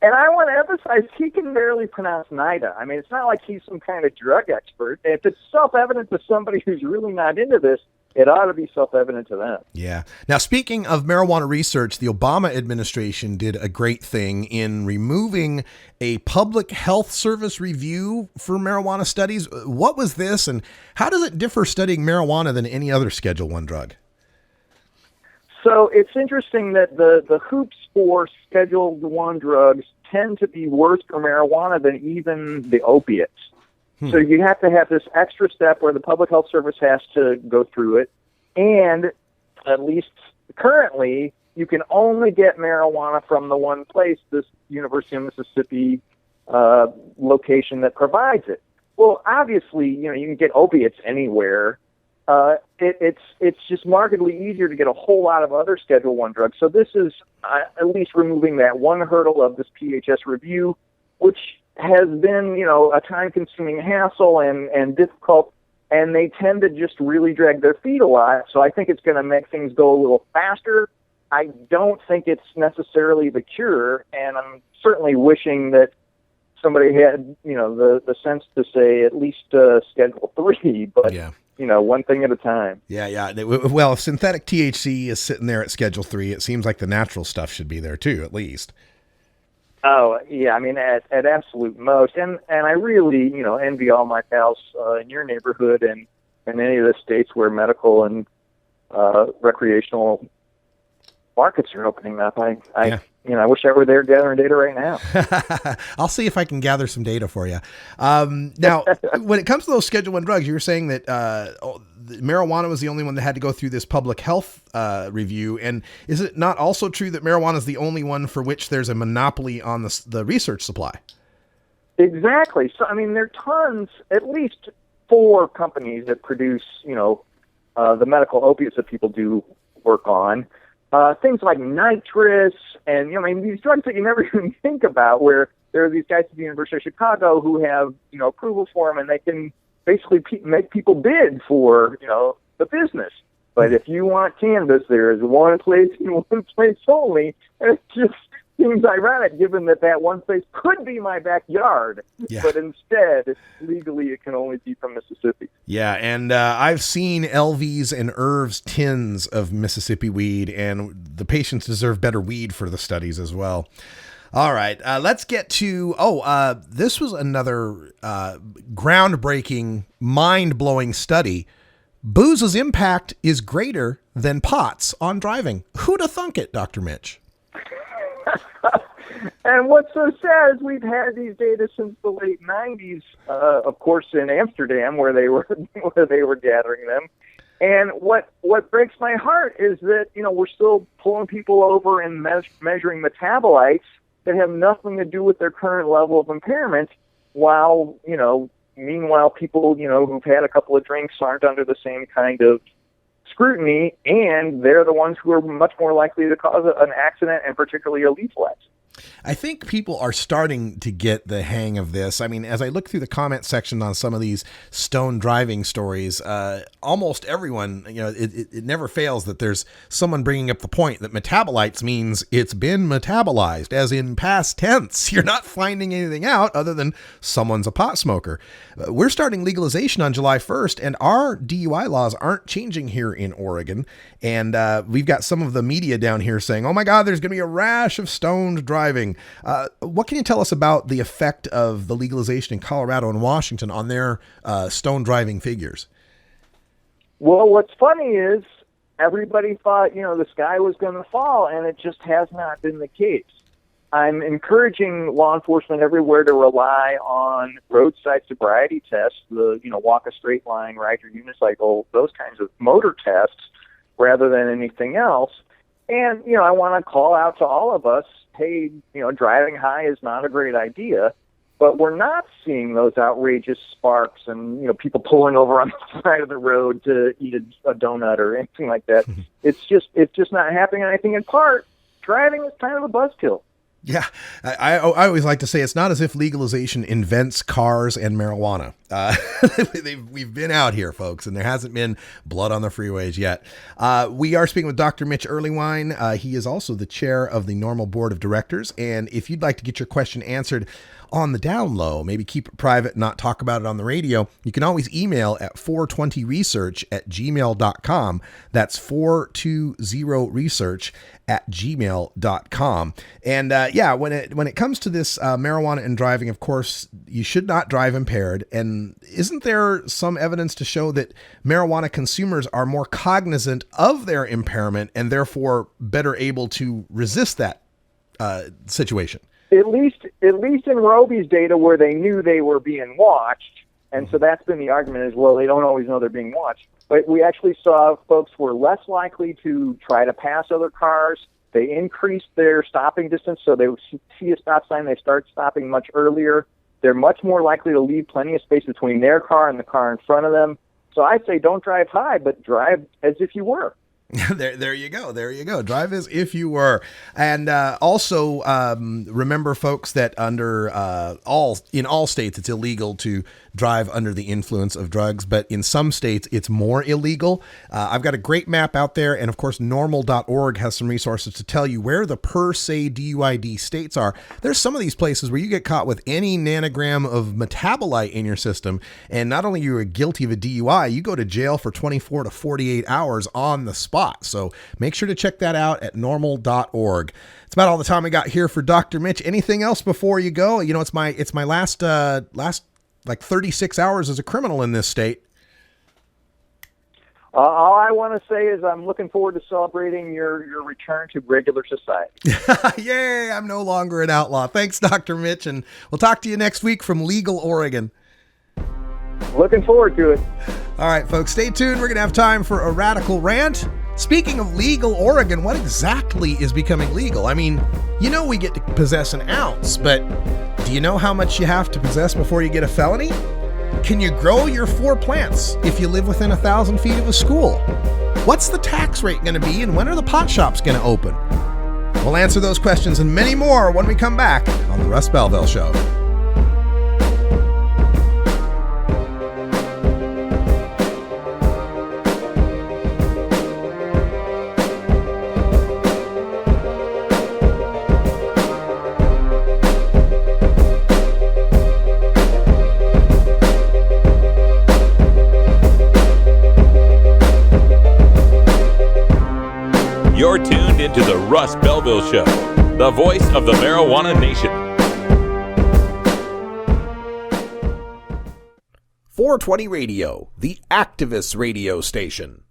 K: And I want to emphasize, he can barely pronounce NIDA. It's not like he's some kind of drug expert. If it's self-evident to somebody who's really not into this, it ought to be self-evident to them.
D: Yeah. Now, speaking of marijuana research, the Obama administration did a great thing in removing a public health service review for marijuana studies. What was this, and how does it differ studying marijuana than any other Schedule 1 drug?
K: So it's interesting that the hoops for Schedule 1 drugs tend to be worse for marijuana than even the opiates. So you have to have this extra step where the Public Health Service has to go through it. And at least currently, you can only get marijuana from the one place, this University of Mississippi location that provides it. Well, obviously, you can get opiates anywhere. It's just markedly easier to get a whole lot of other Schedule 1 drugs. So this is at least removing that one hurdle of this PHS review, which has been, a time-consuming hassle and difficult, and they tend to just really drag their feet a lot. So I think it's going to make things go a little faster. I don't think it's necessarily the cure, and I'm certainly wishing that somebody had, the sense to say at least Schedule 3, but, one thing at a time.
D: Yeah. Well, if synthetic THC is sitting there at Schedule 3, it seems like the natural stuff should be there too, at least.
K: Oh, yeah, at absolute most. And I really, envy all my pals in your neighborhood and in any of the states where medical and recreational markets are opening up. I wish I were there gathering data right now.
D: I'll see if I can gather some data for you. Now, when it comes to those Schedule 1 drugs, you were saying that marijuana was the only one that had to go through this public health review. And is it not also true that marijuana is the only one for which there's a monopoly on the research supply?
K: Exactly. So, there are tons, at least 4 companies that produce, the medical opiates that people do work on. Things like nitrous and, these drugs that you never even think about, where there are these guys at the University of Chicago who have, approval for them, and they can basically make people bid for, the business. But if you want cannabis, there is one place and one place only, and it just seems ironic given that one place could be my backyard, but instead, legally, it can only be from Mississippi.
D: Yeah, and I've seen LV's and Irv's tins of Mississippi weed, and the patients deserve better weed for the studies as well. All right, let's get to, this was another groundbreaking, mind-blowing study. Booze's impact is greater than pot's on driving. Who'da thunk it, Dr. Mitch?
K: And what's so sad is we've had these data since the late 90s, of course, in Amsterdam, where they were gathering them. And what breaks my heart is that, we're still pulling people over and measuring metabolites that have nothing to do with their current level of impairment, while, meanwhile, people, who've had a couple of drinks aren't under the same kind of scrutiny, and they're the ones who are much more likely to cause an accident, and particularly a lethal accident.
D: I think people are starting to get the hang of this. I mean, as I look through the comment section on some of these stone driving stories, almost everyone, it never fails that there's someone bringing up the point that metabolites means it's been metabolized, as in past tense. You're not finding anything out other than someone's a pot smoker. We're starting legalization on July 1st, and our DUI laws aren't changing here in Oregon. And we've got some of the media down here saying, oh my God, there's going to be a rash of stoned driving. What can you tell us about the effect of the legalization in Colorado and Washington on their stone driving figures?
K: Well, what's funny is everybody thought, the sky was going to fall, and it just has not been the case. I'm encouraging law enforcement everywhere to rely on roadside sobriety tests, walk a straight line, ride your unicycle, those kinds of motor tests, rather than anything else. And, I want to call out to all of us, hey, driving high is not a great idea, but we're not seeing those outrageous sparks and, people pulling over on the side of the road to eat a donut or anything like that. It's just not happening. And I think in part, driving is kind of a buzzkill.
D: Yeah, I always like to say it's not as if legalization invents cars and marijuana. We've been out here, folks, and there hasn't been blood on the freeways yet. We are speaking with Dr. Mitch Earlywine. He is also the chair of the Normal Board of Directors. And if you'd like to get your question answered on the down low, maybe keep it private, not talk about it on the radio, you can always email at 420research@gmail.com. That's 420research@gmail.com. And when it comes to this marijuana and driving, of course, you should not drive impaired. And isn't there some evidence to show that marijuana consumers are more cognizant of their impairment and therefore better able to resist that situation?
K: At least in Roby's data, where they knew they were being watched, and so that's been the argument as well. They don't always know they're being watched, but we actually saw folks were less likely to try to pass other cars. They increased their stopping distance, so they would see a stop sign, they start stopping much earlier. They're much more likely to leave plenty of space between their car and the car in front of them. So I'd say don't drive high, but drive as if you were.
D: There you go. There you go. Drive as if you were. And also remember, folks, that under in all states, it's illegal to drive under the influence of drugs. But in some states, it's more illegal. I've got a great map out there. And of course, normal.org has some resources to tell you where the per se DUID states are. There's some of these places where you get caught with any nanogram of metabolite in your system. And not only are you guilty of a DUI, you go to jail for 24 to 48 hours on the spot. So make sure to check that out at normal.org. It's about all the time we got here for Dr. Mitch. Anything else before you go? It's my last like 36 hours as a criminal in this state.
K: All I want to say is I'm looking forward to celebrating your return to regular society.
D: Yay, I'm no longer an outlaw. Thanks, Dr. Mitch, and we'll talk to you next week from Legal Oregon.
K: Looking forward to it.
D: All right, folks, stay tuned. We're going to have time for a radical rant. Speaking of Legal Oregon, what exactly is becoming legal? I mean, we get to possess an ounce, but do you know how much you have to possess before you get a felony? Can you grow your 4 plants if you live within 1,000 feet of a school? What's the tax rate going to be, and when are the pot shops going to open? We'll answer those questions and many more when we come back on the Russ Belville Show.
B: You're tuned into the Russ Belville Show, the voice of the marijuana nation.
D: 420 Radio, the activist radio station.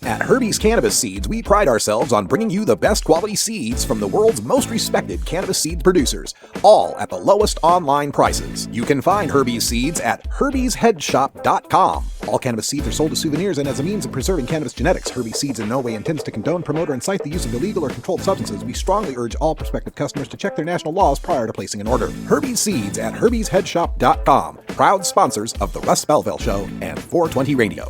G: At Herbie's Cannabis Seeds, we pride ourselves on bringing you the best quality seeds from the world's most respected cannabis seed producers, all at the lowest online prices. You can find Herbie's Seeds at herbiesheadshop.com. All cannabis seeds are sold as souvenirs and as a means of preserving cannabis genetics. Herbie's Seeds in no way intends to condone, promote, or incite the use of illegal or controlled substances. We strongly urge all prospective customers to check their national laws prior to placing an order. Herbie's Seeds at herbiesheadshop.com. Proud sponsors of the Russ Belville Show and 420 Radio.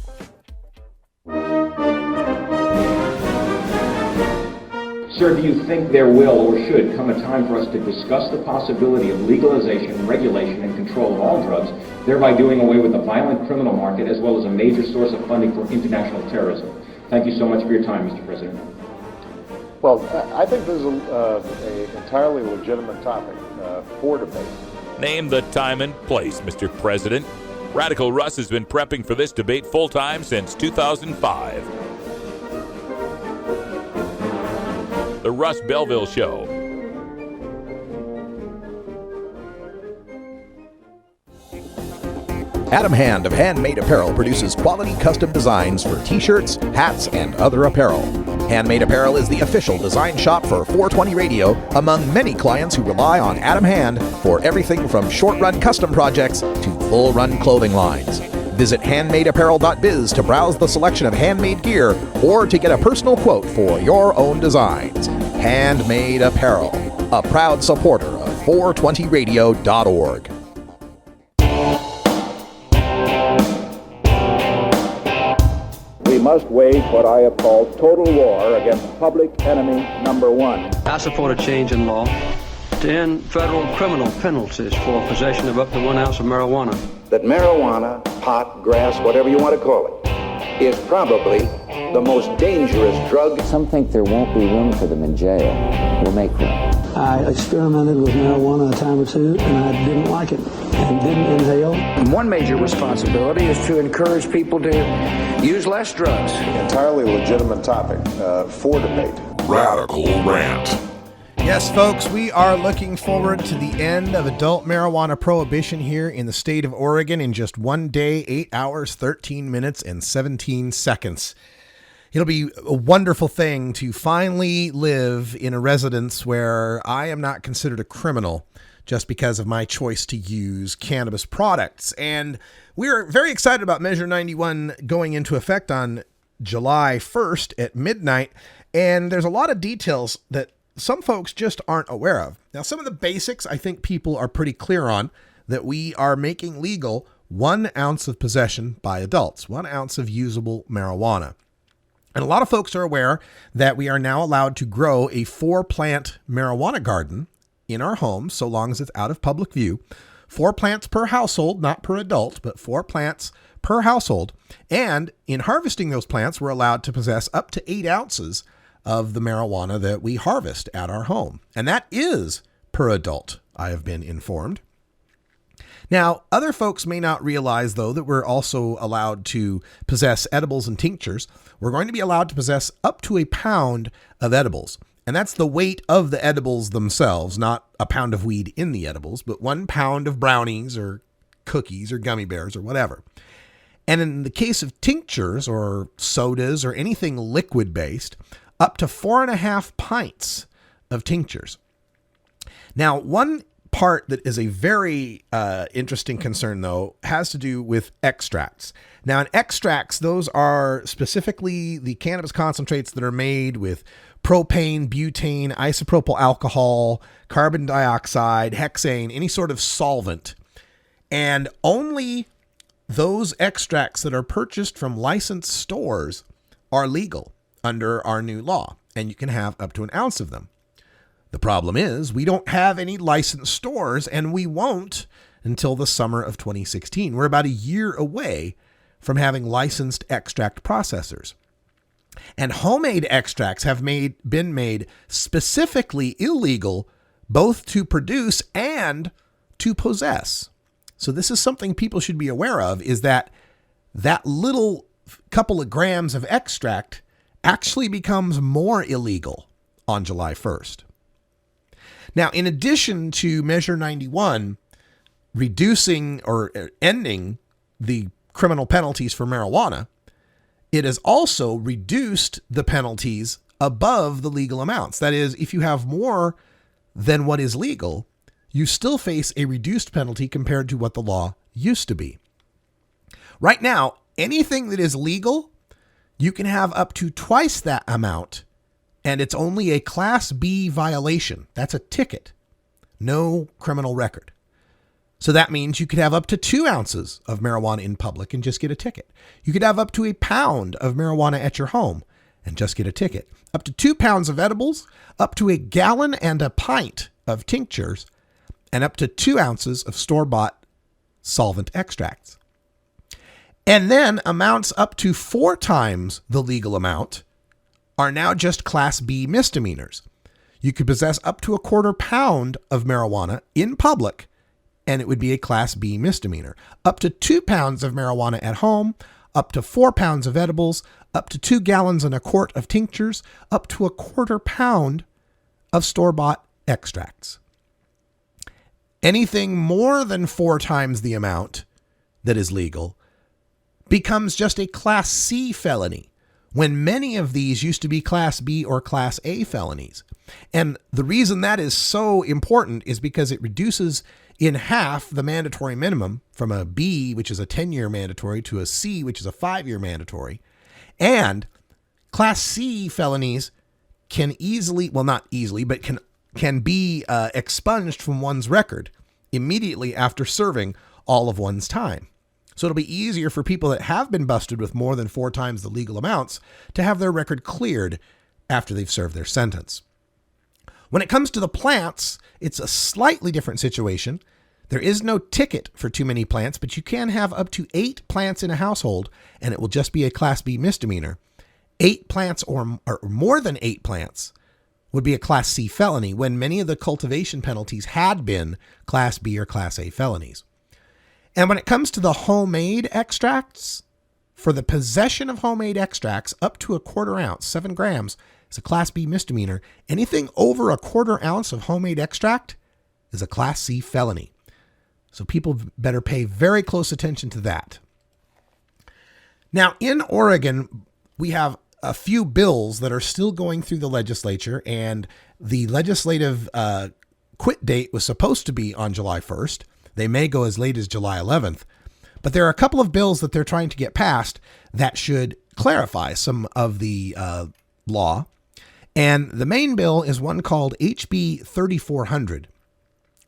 L: Sir, do you think there will or should come a time for us to discuss the possibility of legalization, regulation, and control of all drugs, thereby doing away with the violent criminal market as well as a major source of funding for international terrorism? Thank you so much for your time, Mr. President.
M: Well, I think this is an entirely legitimate topic for debate.
B: Name the time and place, Mr. President. Radical Russ has been prepping for this debate full-time since 2005. The Russ Belville Show.
G: Adam Hand of Handmade Apparel produces quality custom designs for t-shirts, hats, and other apparel. Handmade Apparel is the official design shop for 420 Radio among many clients who rely on Adam Hand for everything from short-run custom projects to full-run clothing lines. Visit handmadeapparel.biz to browse the selection of handmade gear or to get a personal quote for your own designs. Handmade Apparel, a proud supporter of 420radio.org.
N: We must wage what I have called total war against public enemy number one.
O: I support a change in law to end federal criminal penalties for possession of up to 1 ounce of marijuana.
N: That marijuana, pot, grass, whatever you want to call it, is probably the most dangerous drug.
P: Some think there won't be room for them in jail. We'll make room.
Q: I experimented with marijuana a time or two, and I didn't like it and didn't inhale.
R: And one major responsibility is to encourage people to use less drugs.
M: Entirely legitimate topic for debate.
H: Radical Rant.
D: Yes, folks, we are looking forward to the end of adult marijuana prohibition here in the state of Oregon in just 1 day, 8 hours, 13 minutes, and 17 seconds. It'll be a wonderful thing to finally live in a residence where I am not considered a criminal just because of my choice to use cannabis products. And we're very excited about Measure 91 going into effect on July 1st at midnight. And there's a lot of details that some folks just aren't aware of. Now, some of the basics I think people are pretty clear on, that we are making legal 1 ounce of possession by adults, 1 ounce of usable marijuana. And a lot of folks are aware that we are now allowed to grow a 4-plant marijuana garden in our homes, so long as it's out of public view. 4 plants per household, not per adult, but 4 plants per household. And in harvesting those plants, we're allowed to possess up to 8 ounces of the marijuana that we harvest at our home. And that is per adult, I have been informed. Now, other folks may not realize, though, that we're also allowed to possess edibles and tinctures. We're going to be allowed to possess up to 1 pound of edibles. And that's the weight of the edibles themselves, not a pound of weed in the edibles, but 1 pound of brownies or cookies or gummy bears or whatever. And in the case of tinctures or sodas or anything liquid-based, up to 4.5 pints of tinctures. Now, one part that is a very interesting concern, though, has to do with extracts. Now, in extracts, those are specifically the cannabis concentrates that are made with propane, butane, isopropyl alcohol, carbon dioxide, hexane, any sort of solvent. And only those extracts that are purchased from licensed stores are legal under our new law, and you can have up to 1 ounce of them. The problem is we don't have any licensed stores, and we won't until the summer of 2016. We're about a year away from having licensed extract processors. And homemade extracts have been made specifically illegal, both to produce and to possess. So this is something people should be aware of, is that little couple of grams of extract actually becomes more illegal on July 1st. Now, in addition to Measure 91 reducing or ending the criminal penalties for marijuana, it has also reduced the penalties above the legal amounts. That is, if you have more than what is legal, you still face a reduced penalty compared to what the law used to be. Right now, anything that is legal, you can have up to twice that amount, and it's only a Class B violation. That's a ticket, no criminal record. So that means you could have up to 2 ounces of marijuana in public and just get a ticket. You could have up to a pound of marijuana at your home and just get a ticket. Up to 2 pounds of edibles, up to a gallon and a pint of tinctures, and up to 2 ounces of store-bought solvent extracts. And then amounts up to 4 times the legal amount are now just Class B misdemeanors. You could possess up to a 1/4 pound of marijuana in public, and it would be a Class B misdemeanor. Up to 2 pounds of marijuana at home, up to 4 pounds of edibles, up to 2 gallons and a quart of tinctures, up to a 1/4 pound of store-bought extracts. Anything more than 4 times the amount that is legal becomes just a Class C felony, when many of these used to be Class B or Class A felonies. And the reason that is so important is because it reduces in half the mandatory minimum from a B, which is a 10-year mandatory, to a C, which is a 5-year mandatory. And Class C felonies can easily, well, not easily, but can be expunged from one's record immediately after serving all of one's time. So it'll be easier for people that have been busted with more than 4 times the legal amounts to have their record cleared after they've served their sentence. When it comes to the plants, it's a slightly different situation. There is no ticket for too many plants, but you can have up to 8 plants in a household, and it will just be a Class B misdemeanor. 8 plants or more than 8 plants would be a Class C felony, when many of the cultivation penalties had been Class B or Class A felonies. And when it comes to the homemade extracts, for the possession of homemade extracts up to a 1/4 ounce, 7 grams, is a Class B misdemeanor. Anything over a 1/4 ounce of homemade extract is a Class C felony. So people better pay very close attention to that. Now, in Oregon, we have a few bills that are still going through the legislature, and the legislative quit date was supposed to be on July 1st. They may go as late as July 11th. But there are a couple of bills that they're trying to get passed that should clarify some of the law. And the main bill is one called HB 3400.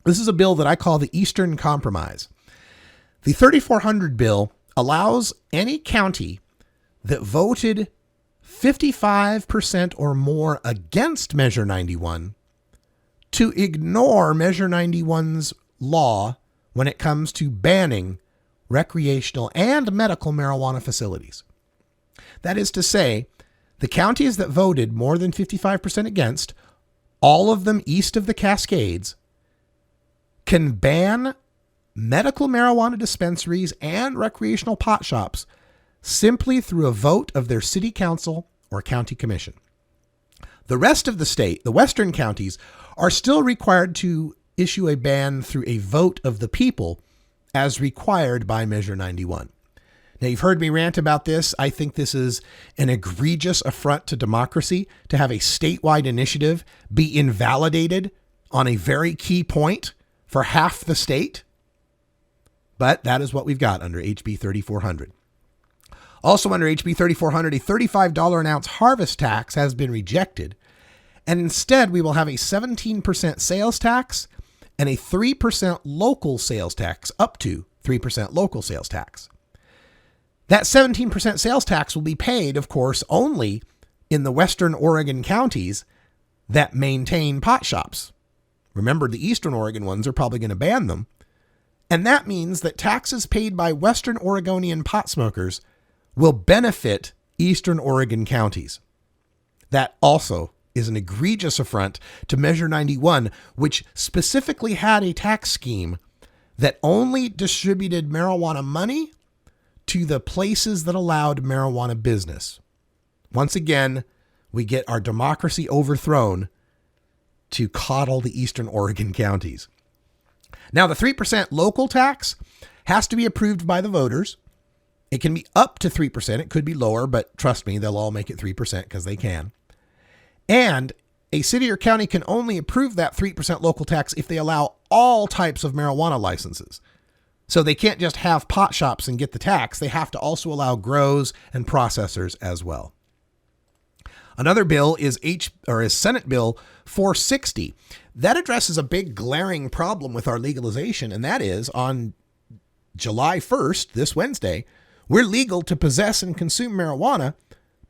D: This is a bill that I call the Eastern Compromise. The 3400 bill allows any county that voted 55% or more against Measure 91 to ignore Measure 91's law when it comes to banning recreational and medical marijuana facilities. That is to say, the counties that voted more than 55% against, all of them east of the Cascades, can ban medical marijuana dispensaries and recreational pot shops simply through a vote of their city council or county commission. The rest of the state, the western counties, are still required to issue a ban through a vote of the people as required by Measure 91. Now, you've heard me rant about this. I think this is an egregious affront to democracy to have a statewide initiative be invalidated on a very key point for half the state. But that is what we've got under HB 3400. Also under HB 3400, a $35 an ounce harvest tax has been rejected. And instead, we will have a 17% sales tax and a 3% local sales tax, up to 3% local sales tax. That 17% sales tax will be paid, of course, only in the western Oregon counties that maintain pot shops. Remember, the eastern Oregon ones are probably going to ban them. And that means that taxes paid by western Oregonian pot smokers will benefit eastern Oregon counties. That also is an egregious affront to Measure 91, which specifically had a tax scheme that only distributed marijuana money to the places that allowed marijuana business. Once again, we get our democracy overthrown to coddle the eastern Oregon counties. Now, the 3% local tax has to be approved by the voters, It can be up to 3%. It could be lower, but trust me, they'll all make it 3% because they can. And a city or county can only approve that 3% local tax if they allow all types of marijuana licenses. So they can't just have pot shops and get the tax. They have to also allow grows and processors as well. Another bill is Senate Bill 460. That addresses a big glaring problem with our legalization, and that is on July 1st, this Wednesday, we're legal to possess and consume marijuana,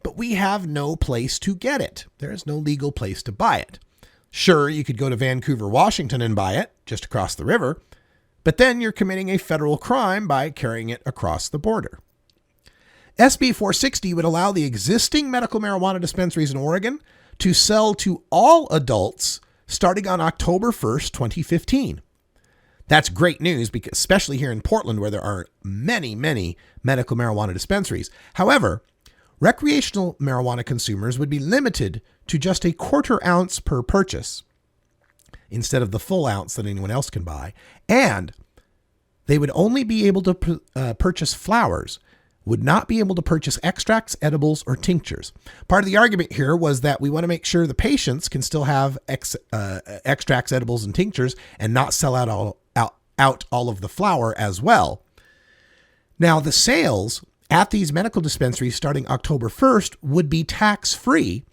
D: but we have no place to get it. There is no legal place to buy it. Sure, you could go to Vancouver, Washington and buy it just across the river, but then you're committing a federal crime by carrying it across the border. SB 460 would allow the existing medical marijuana dispensaries in Oregon to sell to all adults starting on October 1st, 2015. That's great news, because especially here in Portland, where there are many, many medical marijuana dispensaries. However, recreational marijuana consumers would be limited to just a quarter ounce per purchase instead of the full ounce that anyone else can buy. And they would only be able to purchase flowers, would not be able to purchase extracts, edibles, or tinctures. Part of the argument here was that we want to make sure the patients can still have extracts, edibles, and tinctures and not sell out all of the flower as well. Now, the sales at these medical dispensaries starting October 1st would be tax-free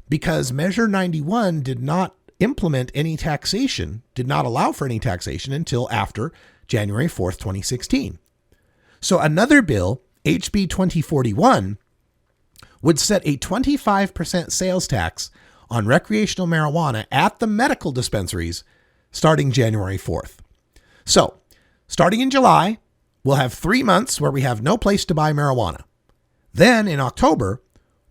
D: because Measure 91 did not implement any taxation, did not allow for any taxation until after January 4th, 2016. So another bill, HB 2041, would set a 25% sales tax on recreational marijuana at the medical dispensaries starting January 4th. So, starting in July, we'll have 3 months where we have no place to buy marijuana. Then in October,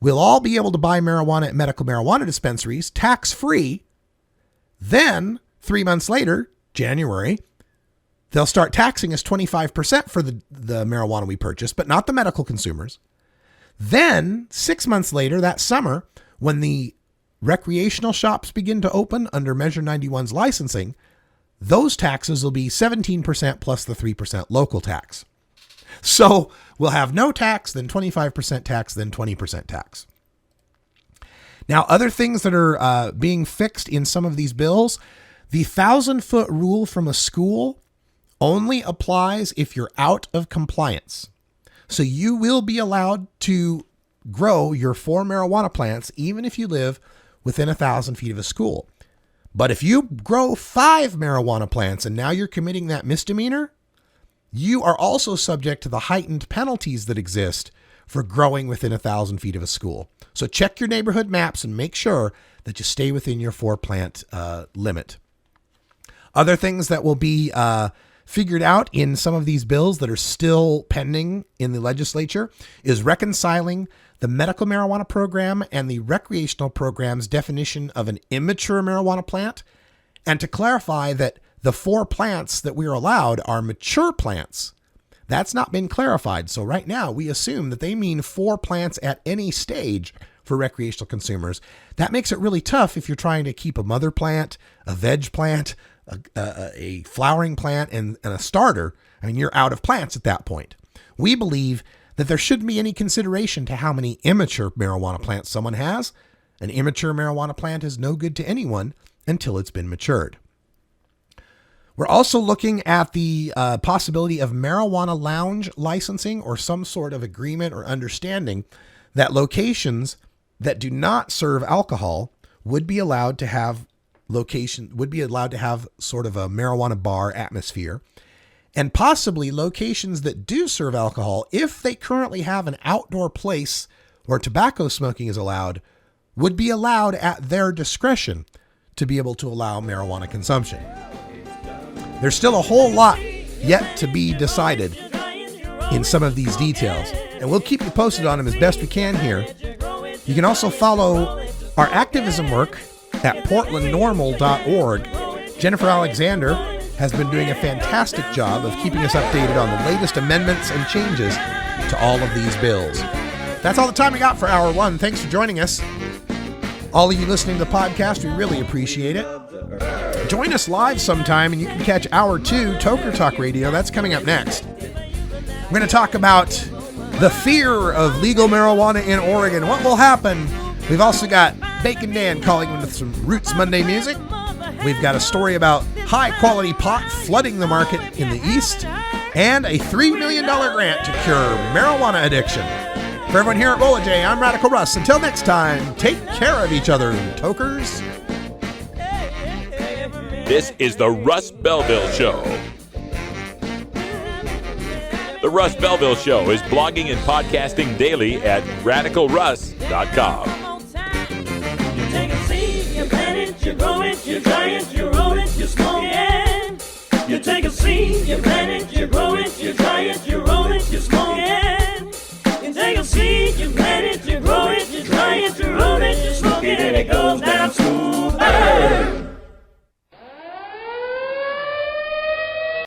D: we'll all be able to buy marijuana at medical marijuana dispensaries tax-free. Then 3 months later, January, they'll start taxing us 25% for the marijuana we purchase, but not the medical consumers. Then 6 months later, that summer, when the recreational shops begin to open under Measure 91's licensing, those taxes will be 17% plus the 3% local tax. So we'll have no tax, then 25% tax, then 20% tax. Now, other things that are being fixed in some of these bills, the 1,000-foot rule from a school only applies if you're out of compliance. So you will be allowed to grow your 4 marijuana plants even if you live within 1,000 feet of a school. But if you grow 5 marijuana plants and now you're committing that misdemeanor, you are also subject to the heightened penalties that exist for growing within 1,000 feet of a school. So check your neighborhood maps and make sure that you stay within your 4-plant limit. Other things that will be figured out in some of these bills that are still pending in the legislature is reconciling the medical marijuana program and the recreational program's definition of an immature marijuana plant, and to clarify that the 4 plants that we are allowed are mature plants. That's not been clarified. So right now we assume that they mean 4 plants at any stage for recreational consumers. That makes it really tough if you're trying to keep a mother plant, a veg plant, a flowering plant, and a starter. I mean, you're out of plants at that point. We believe that there shouldn't be any consideration to how many immature marijuana plants someone has. An immature marijuana plant is no good to anyone until it's been matured. We're also looking at the possibility of marijuana lounge licensing or some sort of agreement or understanding that locations that do not serve alcohol would be allowed to have sort of a marijuana bar atmosphere, and possibly locations that do serve alcohol, if they currently have an outdoor place where tobacco smoking is allowed, would be allowed at their discretion to be able to allow marijuana consumption. There's still a whole lot yet to be decided in some of these details, and we'll keep you posted on them as best we can here. You can also follow our activism work at portlandnormal.org. Jennifer Alexander has been doing a fantastic job of keeping us updated on the latest amendments and changes to all of these bills. That's all the time we got for Hour 1. Thanks for joining us. All of you listening to the podcast, we really appreciate it. Join us live sometime and you can catch Hour 2, Toker Talk Radio. That's coming up next. We're going to talk about the fear of legal marijuana in Oregon. What will happen? We've also got Bacon Dan calling in with some Roots Monday music. We've got a story about high-quality pot flooding the market in the East, and a $3 million grant to cure marijuana addiction. For everyone here at Rolla J, I'm Radical Russ. Until next time, take care of each other, tokers.
B: This is the Russ Belville Show. The Russ Belville Show is blogging and podcasting daily at radicalruss.com.
A: You take a seed, you plant it, you grow it, you dry it, you roll it, you smoke it. You take a seed, you plant it, you grow it, you dry it, you roll it, you smoke it. You take a seed, you plant it, you grow it, you dry it, you roll it, you smoke it, and it goes down smooth.